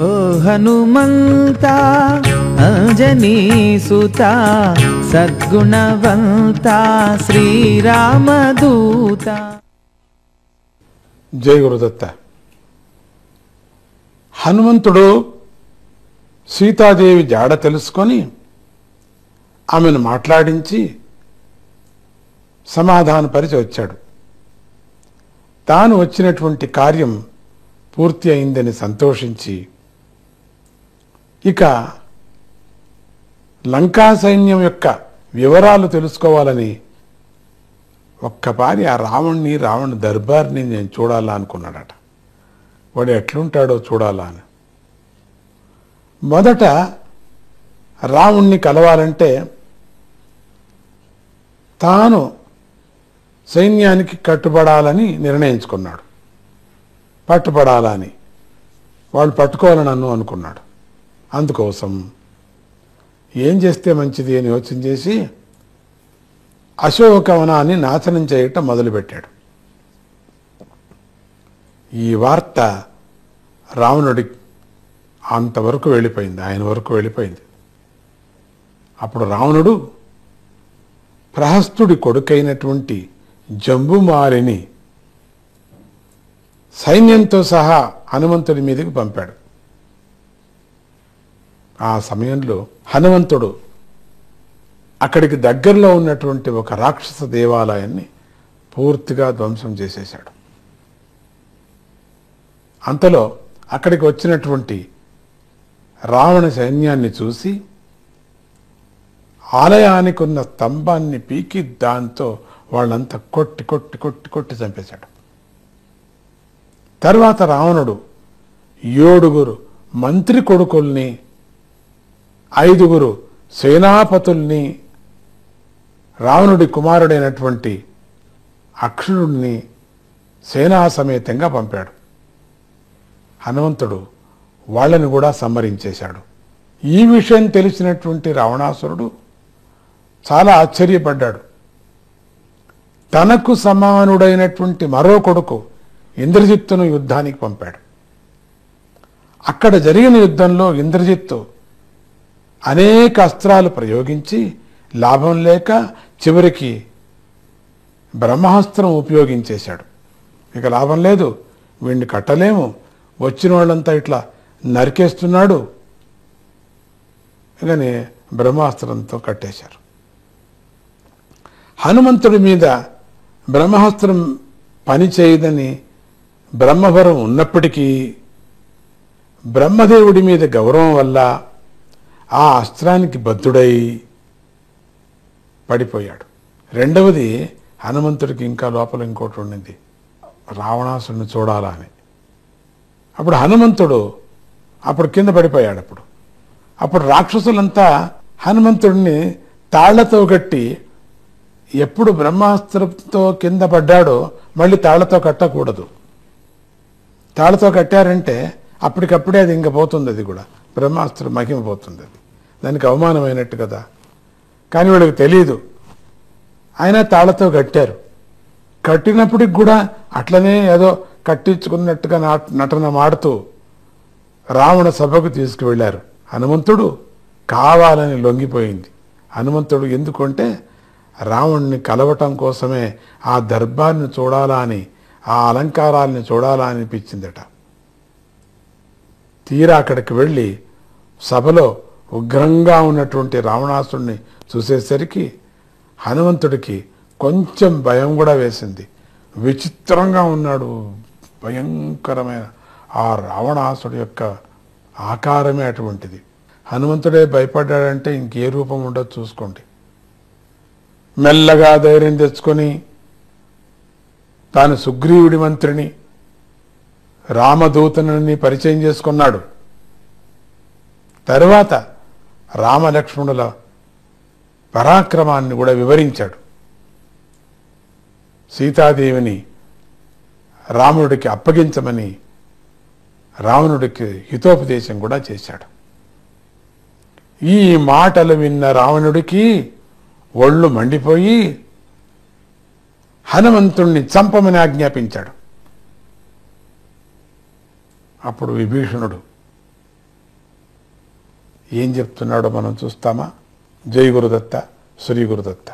ఓ హనుమంతా అంజనీసుతా సద్గుణవంతా శ్రీరామదూత. జై గురుదత్త. హనుమంతుడు సీతాదేవి జాడ తెలుసుకొని ఆమెను మాట్లాడించి సమాధానపరిచి వచ్చాడు. తాను వచ్చినటువంటి కార్యం పూర్తి అయిందని సంతోషించి ఇక లంకా సైన్యం యొక్క వివరాలు తెలుసుకోవాలని ఒక్కపారి ఆ రావణ దర్బార్ని నేను చూడాలా అనుకున్నాడట. వాడు ఎట్లుంటాడో చూడాలా అని. మొదట రావణ్ణి కలవాలంటే తాను సైన్యానికి కట్టుబడాలని నిర్ణయించుకున్నాడు. పట్టుబడాలని, వాళ్ళు పట్టుకోవాలని అనుకున్నాడు. అందుకోసం ఏం చేస్తే మంచిది అని యోచన చేసి అశోకవనాన్ని నాశనం చేయటం మొదలుపెట్టాడు. ఈ వార్త రావణుడి అంతవరకు వెళ్ళిపోయింది, ఆయన వరకు వెళ్ళిపోయింది. అప్పుడు రావణుడు ప్రహస్తుడి కొడుకైనటువంటి జంబుమాలిని సైన్యంతో సహా హనుమంతుడి మీదకి పంపాడు. ఆ సమయంలో హనుమంతుడు అక్కడికి దగ్గరలో ఉన్నటువంటి ఒక రాక్షస దేవాలయాన్ని పూర్తిగా ధ్వంసం చేసేశాడు. అంతలో అక్కడికి వచ్చినటువంటి రావణ సైన్యాన్ని చూసి ఆలయానికి ఉన్న స్తంభాన్ని పీకి దాంతో వాళ్ళంతా కొట్టి కొట్టి కొట్టి కొట్టి చంపేశాడు. తర్వాత రావణుడు 7 మంత్రి కొడుకుల్ని, 5 సేనాపతుల్ని, రావణుడి కుమారుడైనటువంటి అక్షురుణ్ణి సేనా సమేతంగా పంపాడు. హనుమంతుడు వాళ్ళని కూడా సంహరించేశాడు. ఈ విషయం తెలిసినటువంటి రావణాసురుడు చాలా ఆశ్చర్యపడ్డాడు. తనకు సమానుడైనటువంటి మరో కొడుకు ఇంద్రజిత్తును యుద్ధానికి పంపాడు. అక్కడ జరిగిన యుద్ధంలో ఇంద్రజిత్తు అనేక అస్త్రాలు ప్రయోగించి లాభం లేక చివరికి బ్రహ్మాస్త్రం ఉపయోగించేశాడు. ఇక లాభం లేదు, వీడిని కట్టలేము, వచ్చిన వాళ్ళంతా ఇట్లా నరికేస్తున్నాడు, కానీ బ్రహ్మాస్త్రంతో కట్టేశారు. హనుమంతుడి మీద బ్రహ్మాస్త్రం పనిచేయదని బ్రహ్మవరం ఉన్నప్పటికీ బ్రహ్మదేవుడి మీద గౌరవం వల్ల ఆ అస్త్రానికి బద్ధుడై పడిపోయాడు. రెండవది, హనుమంతుడికి ఇంకా లోపల ఇంకోటి ఉండింది, రావణాసురుని చూడాలా అని. అప్పుడు హనుమంతుడు కింద పడిపోయాడు. అప్పుడు రాక్షసులంతా హనుమంతుడిని తాళ్లతో కట్టి, ఎప్పుడు బ్రహ్మాస్త్రంతో కింద పడ్డాడో మళ్ళీ తాళ్లతో కట్టకూడదు. తాళ్లతో కట్టారంటే అప్పటికప్పుడే అది ఇంక పోతుంది, అది కూడా బ్రహ్మాస్త్రం మహిమ పోతుంది, అది దానికి అవమానమైనట్టు కదా. కానీ వీళ్ళకి తెలియదు. ఆయన తాళ్లతో కట్టారు. కట్టినప్పటికి కూడా అట్లనే ఏదో కట్టించుకున్నట్టుగా నటన మాడుతూ రావణ సభకు తీసుకువెళ్ళారు. హనుమంతుడు కావాలని లొంగిపోయింది. హనుమంతుడు ఎందుకంటే రావణ్ణి కలవటం కోసమే ఆ దర్బార్ని చూడాలా అని, ఆ అలంకారాలని చూడాలా అనిపించిందట. తీరా అక్కడికి వెళ్ళి సభలో ఉగ్రంగా ఉన్నటువంటి రావణాసుడిని చూసేసరికి హనుమంతుడికి కొంచెం భయం కూడా వేసింది. విచిత్రంగా ఉన్నాడు, భయంకరమైన ఆ రావణాసుడి యొక్క ఆకారమే అటువంటిది. హనుమంతుడే భయపడ్డాడంటే ఇంకే రూపం ఉండదు చూసుకోండి. మెల్లగా ధైర్యం తెచ్చుకొని తాను సుగ్రీవుడి మంత్రిని, రామదూతని పరిచయం చేసుకున్నాడు. తరువాత రామలక్ష్మణుల పరాక్రమాన్ని కూడా వివరించాడు. సీతాదేవిని రాముడికి అప్పగించమని రావణుడికి హితోపదేశం కూడా చేశాడు. ఈ మాటలు విన్న రావణుడికి ఒళ్ళు మండిపోయి హనుమంతుణ్ణి చంపమని ఆజ్ఞాపించాడు. అప్పుడు విభీషణుడు ఏం చెప్తున్నాడో మనం చూస్తామా? జై గురుదత్త, శ్రీ గురుదత్త.